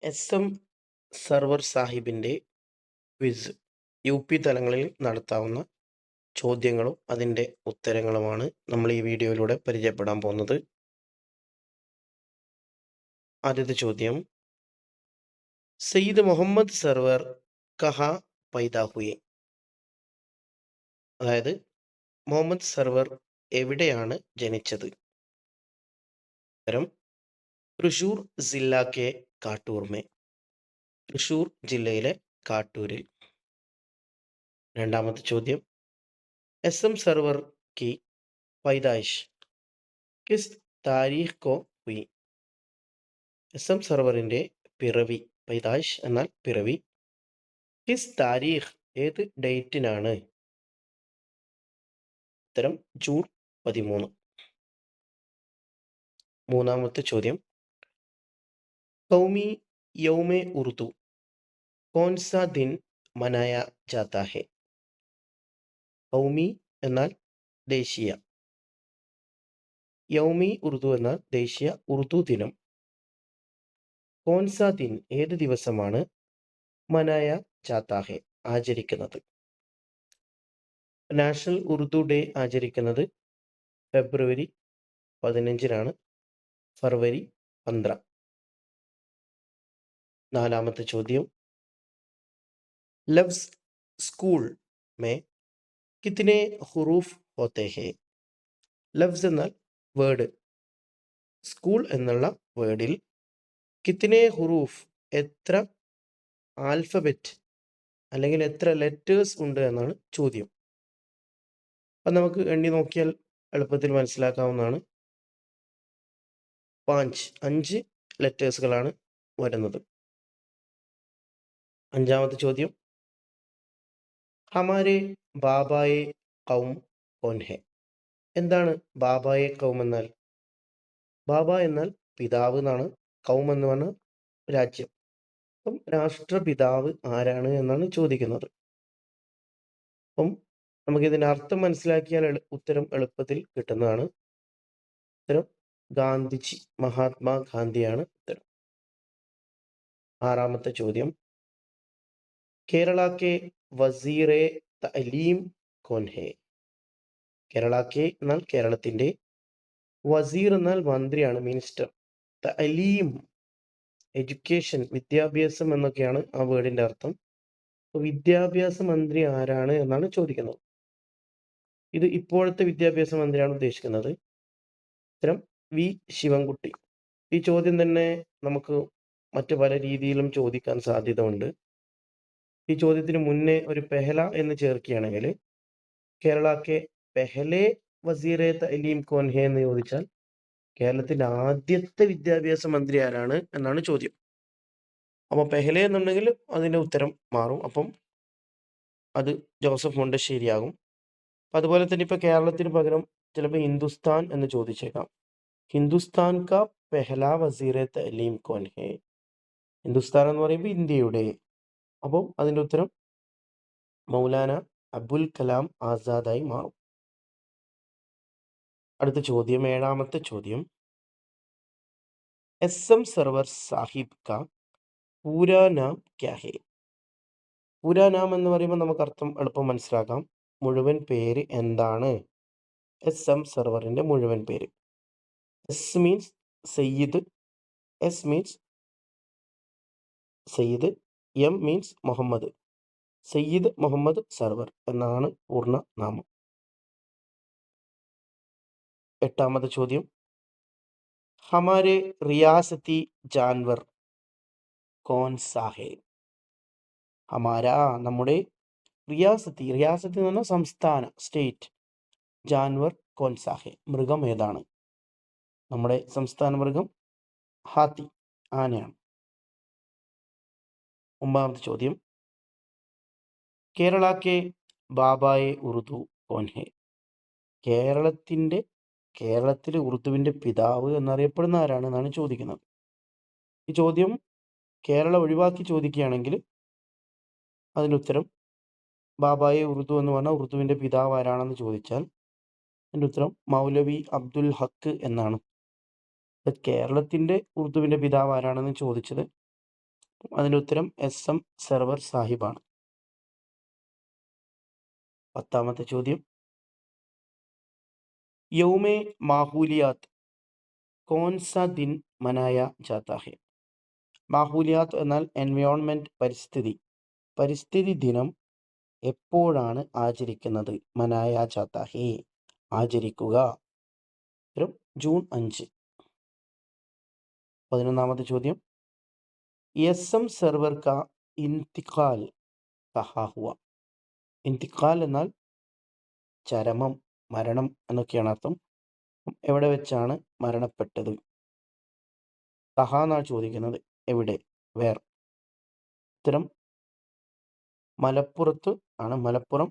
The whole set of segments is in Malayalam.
എസ്.എം. സർവർ സാഹിബിൻ്റെ ക്വിസ് യു.പി. തലങ്ങളിൽ നടത്താവുന്ന ചോദ്യങ്ങളും അതിൻ്റെ ഉത്തരങ്ങളുമാണ് നമ്മൾ ഈ വീഡിയോയിലൂടെ പരിചയപ്പെടാൻ പോകുന്നത്. ആദ്യത്തെ ചോദ്യം, സയ്യിദ് മുഹമ്മദ് സർവർ കഹാ പൈദാ ഹുയെ? അതായത് മുഹമ്മദ് സർവർ എവിടെയാണ് ജനിച്ചത്? ഉത്തരം തൃശൂർ ജില്ലാ കെ കാട്ടൂർ മേ. തൃശൂർ ജില്ലയിലെ കാട്ടൂരിൽ. രണ്ടാമത്തെ ചോദ്യം, എസ്.എം. സർവർ की पैदाइश किस तारीख को हुई? എസ്.എം. സർവറിൻ്റെ പിറവി, പൈദായിഷ് എന്നാൽ പിറവി, കിസ് താരീഖ് ഏത് ഡേറ്റിനാണ്? ഉത്തരം ജൂൺ 13. മൂന്നാമത്തെ ചോദ്യം, കൗമി യൗമെ ഉറുദു കോൺ സാ ദിൻ മനായ ജാതാ ഹെ? കൗമി എന്നാൽ ദേശീയ, യൗമി ഉറുദു എന്നാൽ ദേശീയ ഉറുദു ദിനം. കോൺ സാ ദിൻ ഏത് ദിവസമാണ്? മനായ ജാതാ ഹെ ആചരിക്കുന്നത്? നാഷണൽ ഉറുദു ഡേ ആചരിക്കുന്നത് ഫെബ്രുവരി 15-നാണ്, ഫർവരി 15. നാലാമത്തെ ചോദ്യം, ലഫ്സ് സ്കൂൾ മേ കിतने ഹുറൂഫ് ഹോത്തെ ഹെ? ലഫ്സ് എന്നാൽ വേർഡ്, സ്കൂൾ എന്നുള്ള വേർഡിൽ കിतने ഹുറൂഫ് എത്ര ആൽഫബറ്റ് അല്ലെങ്കിൽ എത്ര ലെറ്റേഴ്സ് ഉണ്ട് എന്നാണ് ചോദ്യം. അത് നമുക്ക് എണ്ണി നോക്കിയാൽ എളുപ്പത്തിൽ മനസ്സിലാക്കാവുന്നതാണ്. 5 ലെറ്റേഴ്സുകളാണ് വരുന്നത്. അഞ്ചാമത്തെ ചോദ്യം, ഹമാരെ ബാബായെ കൗം കോൻ ഹെ? എന്താണ് ബാബായെ കൗം എന്നാൽ? ബാബ എന്നാൽ പിതാവ് എന്നാണ്, കൗം എന്ന് പറഞ്ഞാൽ രാജ്യം. അപ്പം രാഷ്ട്രപിതാവ് ആരാണ് എന്നാണ് ചോദിക്കുന്നത്. അപ്പം നമുക്കിതിൻ്റെ അർത്ഥം മനസ്സിലാക്കിയാൽ ഉത്തരം എളുപ്പത്തിൽ കിട്ടുന്നതാണ്. ഉത്തരം ഗാന്ധിജി, മഹാത്മാ ഗാന്ധിയാണ് ഉത്തരം. ആറാമത്തെ ചോദ്യം, കേരള കെ വസീറെ തഅലീം കോൻ ഹെ? കേരള കെ എന്നാൽ കേരളത്തിൻ്റെ, വസീർ എന്നാൽ മന്ത്രിയാണ്, മിനിസ്റ്റർ, തഅലീം എഡ്യൂക്കേഷൻ വിദ്യാഭ്യാസം എന്നൊക്കെയാണ് ആ വേർഡിൻ്റെ അർത്ഥം. വിദ്യാഭ്യാസ മന്ത്രി ആരാണ് എന്നാണ് ചോദിക്കുന്നത്. ഇത് ഇപ്പോഴത്തെ വിദ്യാഭ്യാസ മന്ത്രിയാണ് ഉദ്ദേശിക്കുന്നത്. ഉത്തരം വി ശിവൻകുട്ടി. ഈ ചോദ്യം തന്നെ നമുക്ക് മറ്റു പല രീതിയിലും ചോദിക്കാൻ സാധ്യത ഉണ്ട്. ഈ ചോദ്യത്തിന് മുന്നേ ഒരു പെഹല എന്ന് ചേർക്കുകയാണെങ്കിൽ കേരള കെ പെഹലെ വസീറെ തഅലീം കോൻ ഹെ എന്ന് ചോദിച്ചാൽ കേരളത്തിൻ്റെ ആദ്യത്തെ വിദ്യാഭ്യാസ മന്ത്രി ആരാണ് എന്നാണ് ചോദ്യം. അപ്പോൾ പെഹലെ എന്നുണ്ടെങ്കിൽ അതിൻ്റെ ഉത്തരം മാറും. അപ്പം അത് ജോസഫ് മുണ്ടശ്ശേരിയാകും. അതുപോലെ തന്നെ ഇപ്പോൾ കേരളത്തിന് പകരം ചിലപ്പോൾ ഹിന്ദുസ്ഥാൻ എന്ന് ചോദിച്ചേക്കാം. ഹിന്ദുസ്ഥാൻ കാ പെഹല വസീറെ തഅലീം കോൻ ഹെ? ഹിന്ദുസ്ഥാൻ എന്ന് പറയുമ്പോൾ ഇന്ത്യയുടെ. അപ്പോൾ അതിൻ്റെ ഉത്തരം മൗലാന അബുൽ കലാം ആസാദായി മാറും. അടുത്ത ചോദ്യം, ഏഴാമത്തെ ചോദ്യം, എസ്.എം. സർവർ സാഹിബ് കാ പൂരാ നാം ക്യാ ഹെ? പൂരാ നാം എന്ന് പറയുമ്പോൾ നമുക്ക് അർത്ഥം എളുപ്പം മനസ്സിലാക്കാം. മുഴുവൻ പേര് എന്താണ്? എസ്.എം. സർവറിൻ്റെ മുഴുവൻ പേര്. S means Syed, S means Syed, M means Muhammad. Syed Muhammad Sarwar എന്നാണ് പൂർണ്ണ നാമം. എട്ടാമത്തെ ചോദ്യം, ഹമാരെ റിയാസത്തി ജാൻവർ കോൻ സാ ഹെ? ഹമാര നമ്മുടെ, റിയാസത്തി, റിയാസത്തി എന്ന് പറഞ്ഞാൽ സംസ്ഥാന, സ്റ്റേറ്റ്, ജാൻവർ കോൻ സാ ഹെ മൃഗം ഏതാണ്? നമ്മുടെ സംസ്ഥാന മൃഗം ഹാത്തി, ആനയാണ്. ഒമ്പതാമത്തെ ചോദ്യം, കേരള കെ ബാബായെ ഉറുദു കോൻ ഹെ? കേരളത്തിലെ ഉറുദുവിൻ്റെ പിതാവ് എന്നറിയപ്പെടുന്ന ആരാണ് എന്നാണ് ചോദിക്കുന്നത്. ഈ ചോദ്യം കേരളം ഒഴിവാക്കി ചോദിക്കുകയാണെങ്കിൽ അതിൻ്റെ ഉത്തരം ബാബായെ ഉറുദു എന്ന് പറഞ്ഞാൽ ഉറുദുവിൻ്റെ പിതാവ് ആരാണെന്ന് ചോദിച്ചാൽ അതിൻ്റെ ഉത്തരം മൗലവി അബ്ദുൽ ഹക്ക് എന്നാണ്. കേരളത്തിൻ്റെ ഉറുദുവിൻ്റെ പിതാവ് ആരാണെന്ന് ചോദിച്ചത് അതിൻ്റെ ഉത്തരം SM സർവർ സാഹിബാണ്. 10ാമത്തെ ചോദ്യം, യൗമെ മാഹൂലിയാത്ത് कौन सा दिन मनाया जाता है? മാഹൂലിയാത്ത് എന്നാൽ എൻവയോൺമെന്റ്, പരിസ്ഥിതി ദിനം എപ്പോഴാണ് ആചരിക്കുന്നത്? മനായ ജാത്ത ഹേ, ആചരിക്കുക. ജൂൺ 5. 11ാമത്തെ ചോദ്യം, SM സർവർ കാ ഇന്തിഖാൽ കഹാ ഹുവ? ഇന്തിഖാൽ എന്നാൽ ചരമം, മരണം എന്നൊക്കെയാണ് അർത്ഥം. എവിടെ വെച്ചാണ് മരണപ്പെട്ടത്? കഹാ എന്നാണ് ചോദിക്കുന്നത്, എവിടെ, വേർ. ഉത്തരം മലപ്പുറത്ത് ആണ്, മലപ്പുറം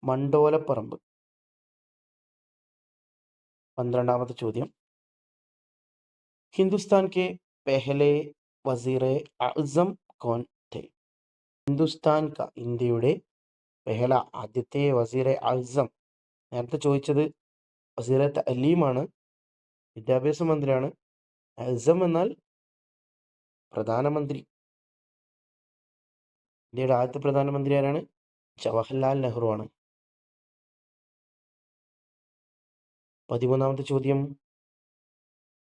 മണ്ടോലപ്പറമ്പ്. 12ാമത്തെ ചോദ്യം, ഹിന്ദുസ്ഥാൻ കെ പെഹലെ വസീറെ അസം കോൻ थे? ഹിന്ദുസ്ഥാൻ കാ, ഇന്ത്യയുടെ, പെഹല ആദ്യത്തെ, വസീറെ അസം നേരത്തെ ചോദിച്ചത് വസീറെ തഅലീമാണ്, വിദ്യാഭ്യാസ മന്ത്രിയാണ്. അസം എന്നാൽ പ്രധാനമന്ത്രി. ഇന്ത്യയുടെ ആദ്യത്തെ പ്രധാനമന്ത്രി ആരാണ്? ജവഹർലാൽ നെഹ്റു ആണ്. 13ാമത്തെ ചോദ്യം,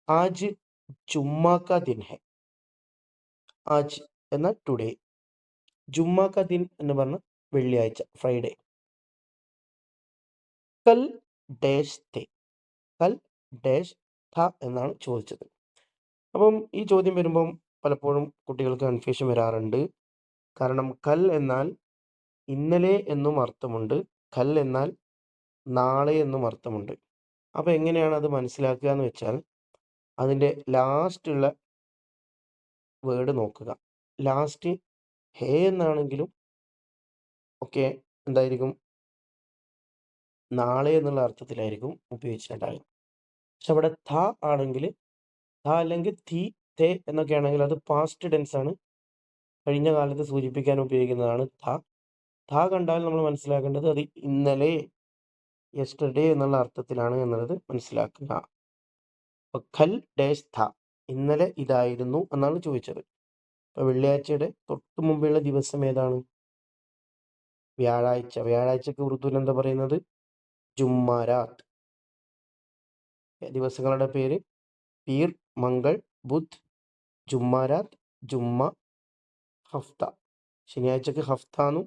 ആജ് ജുമ്മാ കാ ദിൻ ഹെ? ആജ് എന്നാൽ ടുഡേ, ജുമ്മാ കാ ദിൻ എന്ന് പറഞ്ഞ വെള്ളിയാഴ്ച, ഫ്രൈഡേ. കൽ ഡാഷ് തെ, കൽ ഡാഷ് ഥ എന്നാണ് ചോദിച്ചത്. അപ്പം ഈ ചോദ്യം വരുമ്പം പലപ്പോഴും കുട്ടികൾക്ക് കൺഫ്യൂഷൻ വരാറുണ്ട്. കാരണം കൽ എന്നാൽ ഇന്നലെ എന്നും അർത്ഥമുണ്ട്, കൽ എന്നാൽ നാളെ എന്നും അർത്ഥമുണ്ട്. അപ്പോൾ എങ്ങനെയാണ് അത് മനസ്സിലാക്കുക എന്ന് വെച്ചാൽ, അതിൻ്റെ ലാസ്റ്റ് ഉള്ള വേർഡ് നോക്കുക. ലാസ്റ്റ് ഹേ എന്നാണെങ്കിലും ഒക്കെ എന്തായിരിക്കും? നാളെ എന്നുള്ള അർത്ഥത്തിലായിരിക്കും ഉപയോഗിച്ചിട്ടുണ്ടാകുക. പക്ഷെ അവിടെ ഥ ആണെങ്കിൽ, ഥ അല്ലെങ്കിൽ തി, തേ എന്നൊക്കെ ആണെങ്കിൽ അത് പാസ്റ്റ് ടെൻസ് ആണ്, കഴിഞ്ഞ കാലത്ത് സൂചിപ്പിക്കാൻ ഉപയോഗിക്കുന്നതാണ് ഥ. ഥ കണ്ടാൽ നമ്മൾ മനസ്സിലാക്കേണ്ടത് അത് ഇന്നലെ, യെസ്റ്റർഡേ എന്നുള്ള അർത്ഥത്തിലാണ് എന്നുള്ളത് മനസ്സിലാക്കുക. അപ്പോൾ ഖൽ ഡാഷ് ഥ, ഇന്നലെ ഇതായിരുന്നു എന്നാണ് ചോദിച്ചത്. അപ്പോൾ വെള്ളിയാഴ്ചയുടെ തൊട്ട് മുമ്പുള്ള ദിവസം ഏതാണ്? വ്യാഴാഴ്ച. വ്യാഴാഴ്ചക്ക് ഉറുദുവിൽ എന്താ പറയുന്നത്? ജുമ്മാരാത്ത്. ദിവസങ്ങളുടെ പേര് പീർ, മംഗൾ, ബുധ്, ജുമ്മാരാത്ത്, ജുമ്മ, ഹഫ്ത. ശനിയാഴ്ചക്ക് ഹഫ്ത എന്നും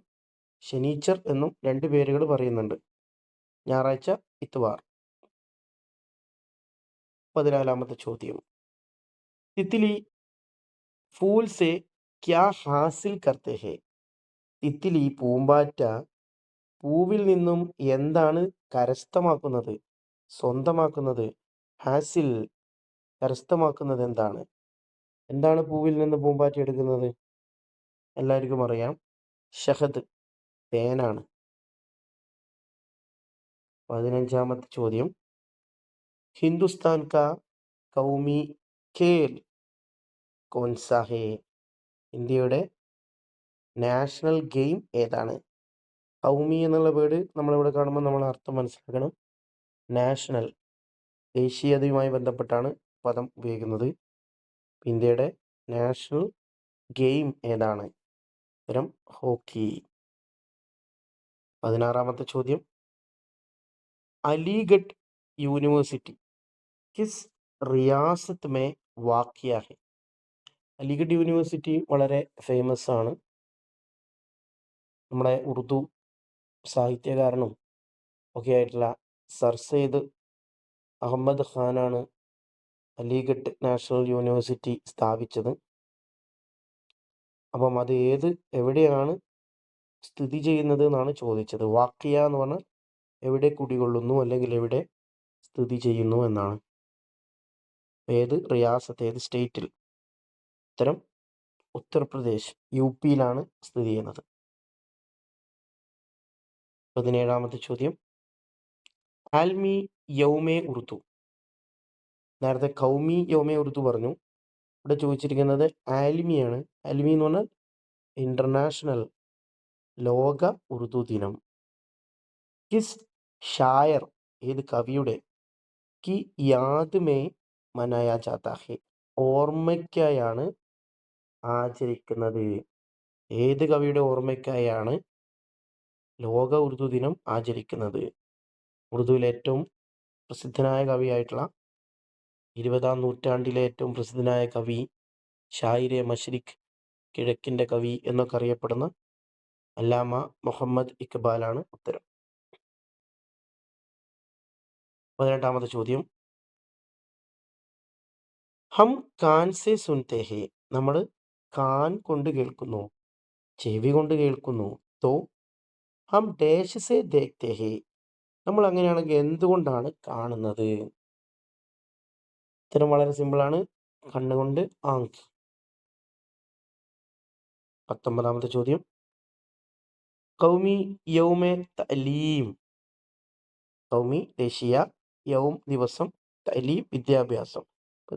ശനീച്ചർ എന്നും 2 പേരുകൾ പറയുന്നുണ്ട്. ഞായറാഴ്ച ഇത്വാർ. 14ാമത്തെ ചോദ്യം, തിത്ലി ഫൂൽ സെ ക്യാ ഹാസിൽ കർത്തെ ഹെ? തിത്ലി, പൂമ്പാറ്റ, പൂവിൽ നിന്നും എന്താണ് കരസ്ഥമാക്കുന്നത്, സ്വന്തമാക്കുന്നത്? ഹാസിൽ, കരസ്ഥമാക്കുന്നത് എന്താണ്? എന്താണ് പൂവിൽ നിന്ന് പൂമ്പാറ്റ എടുക്കുന്നത്? എല്ലാവർക്കും അറിയാം, ഷഹദ്, തേനാണ്. 15ാമത്തെ ചോദ്യം, ഹിന്ദുസ്ഥാൻ കാ കൗമി ഖേൽ കൗൻ സാ ഹേ? ഇന്ത്യയുടെ നാഷണൽ ഗെയിം ഏതാണ്? കൗമി എന്നുള്ള വേർഡ് നമ്മളിവിടെ കാണുമ്പോൾ നമ്മൾ അർത്ഥം മനസ്സിലാക്കണം. നാഷണൽ, ദേശീയതയുമായി ബന്ധപ്പെട്ടാണ് പദം ഉപയോഗിക്കുന്നത്. ഇന്ത്യയുടെ നാഷണൽ ഗെയിം ഏതാണ്? ഉത്തരം ഹോക്കി. 16ാമത്തെ ചോദ്യം, അലിഗഡ് യൂണിവേഴ്സിറ്റി കിസ് റിയാസത്ത് മേ വാഖിയ ഹെ? അലിഗഡ് യൂണിവേഴ്സിറ്റി വളരെ ഫേമസ് ആണ്. നമ്മുടെ ഉറുദു സാഹിത്യകാരനും ഒക്കെ ആയിട്ടുള്ള സർ സെയ്ദ് അഹമ്മദ് ഖാനാണ് അലിഗഡ് നാഷണൽ യൂണിവേഴ്സിറ്റി സ്ഥാപിച്ചത്. അപ്പം അത് എവിടെയാണ് സ്ഥിതി ചെയ്യുന്നത് എന്നാണ് ചോദിച്ചത്. വാഖിയ എന്ന് പറഞ്ഞാൽ എവിടെ കുടികൊള്ളുന്നു അല്ലെങ്കിൽ എവിടെ സ്ഥിതി ചെയ്യുന്നു എന്നാണ്. ഏത് റിയാസത്ത്, ഏത് സ്റ്റേറ്റിൽ? ഉത്തരം ഉത്തർപ്രദേശ്, UP-യിലാണ് സ്ഥിതി ചെയ്യുന്നത്. 17ാമത്തെ ചോദ്യം, ആൽമി യൗമെ ഉറുദു. നേരത്തെ കൗമി യൗമെ ഉറുദു പറഞ്ഞു, ഇവിടെ ചോദിച്ചിരിക്കുന്നത് ആൽമിയാണ്. ആൽമി എന്ന് പറഞ്ഞാൽ ഇന്റർനാഷണൽ, ലോക ഉറുദു ദിനം. കിസ് ഷായർ, ഏത് കവിയുടെ, കി യാദ് മേ മനായ ജാത്ത ഹെ, ഓർമ്മയ്ക്കായാണ് ആചരിക്കുന്നത്? ഏത് കവിയുടെ ഓർമ്മയ്ക്കായാണ് ലോക ഉറുദു ദിനം ആചരിക്കുന്നത്? ഉറുദുവിലെ ഏറ്റവും പ്രസിദ്ധനായ കവിയായിട്ടുള്ള 20-ാം നൂറ്റാണ്ടിലെ ഏറ്റവും പ്രസിദ്ധനായ കവി, ഷായിരെ മഷ്രിഖ്, കിഴക്കിൻ്റെ കവി എന്നൊക്കെ അറിയപ്പെടുന്ന അല്ലാമ മുഹമ്മദ് ഇക്ബാലാണ് ഉത്തരം. 18ാമത്തെ ചോദ്യം, ഹം കാൻ സെ സുൻതേ ഹേ, നമ്മൾ കാൻ കൊണ്ട് കേൾക്കുന്നു, ചെവി കൊണ്ട് കേൾക്കുന്നു. തോ ഹം ഡേഷ് സെ ദേഖ്തേ ഹേ, നമ്മൾ അങ്ങനെയാണെങ്കിൽ എന്തുകൊണ്ടാണ് കാണുന്നത്? ഉത്തരം വളരെ സിമ്പിളാണ്, കണ്ണുകൊണ്ട്. ആങ്ക്. 19ാമത്തെ ചോദ്യം, കൗമി യൗമെ തഅലീം, കൗമി ദേശീയ, യൗം ദിവസം, തഅലീം വിദ്യാഭ്യാസം,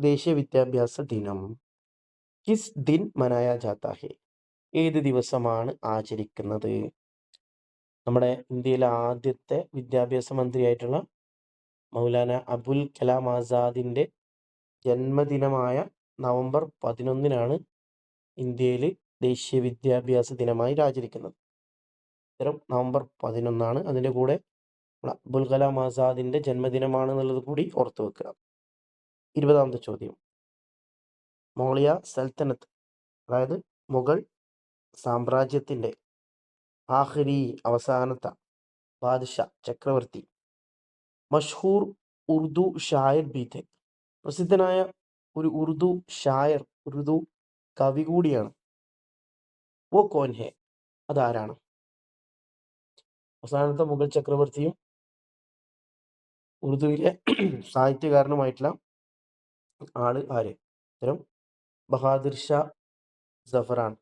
ദേശീയ വിദ്യാഭ്യാസ ദിനം. കിസ് ദിൻ മനായ ജാത്ത ഹെ, ഏത് ദിവസമാണ് ആചരിക്കുന്നത്? നമ്മുടെ ഇന്ത്യയിലെ ആദ്യത്തെ വിദ്യാഭ്യാസ മന്ത്രിയായിട്ടുള്ള മൗലാന അബുൽ കലാം ആസാദിൻ്റെ ജന്മദിനമായ നവംബർ 11-നാണ് ഇന്ത്യയിൽ ദേശീയ വിദ്യാഭ്യാസ ദിനമായി ആചരിക്കുന്നത്. ഉത്തരം നവംബർ 11 ആണ്. അതിൻ്റെ കൂടെ അബുൽ കലാം ആസാദിൻ്റെ ജന്മദിനമാണെന്നുള്ളത് കൂടി ഓർത്തു വെക്കുക. 20ാമത്തെ ചോദ്യം, മൗളിയ സൽത്തനത്ത്, അതായത് മുഗൾ സാമ്രാജ്യത്തിൻ്റെ ആഖിരി അവസാനത്തെ ബാദ്ഷാ ചക്രവർത്തി, മഷ്ഹൂർ ഉറുദു ഷായർ ബി थे, പ്രസിദ്ധനായ ഒരു ഉറുദു ഷായർ, ഉറുദു കവി കൂടിയാണ്. വോ കോൻ ഹെ, അതാരാണ്? അവസാനത്തെ മുഗൾ ചക്രവർത്തിയും ഉറുദുവിലെ സാഹിത്യകാരനുമായിട്ടുള്ള ആള് ആര്? ഉത്തരം ബഹാദുർ ഷാ സഫറാൻ.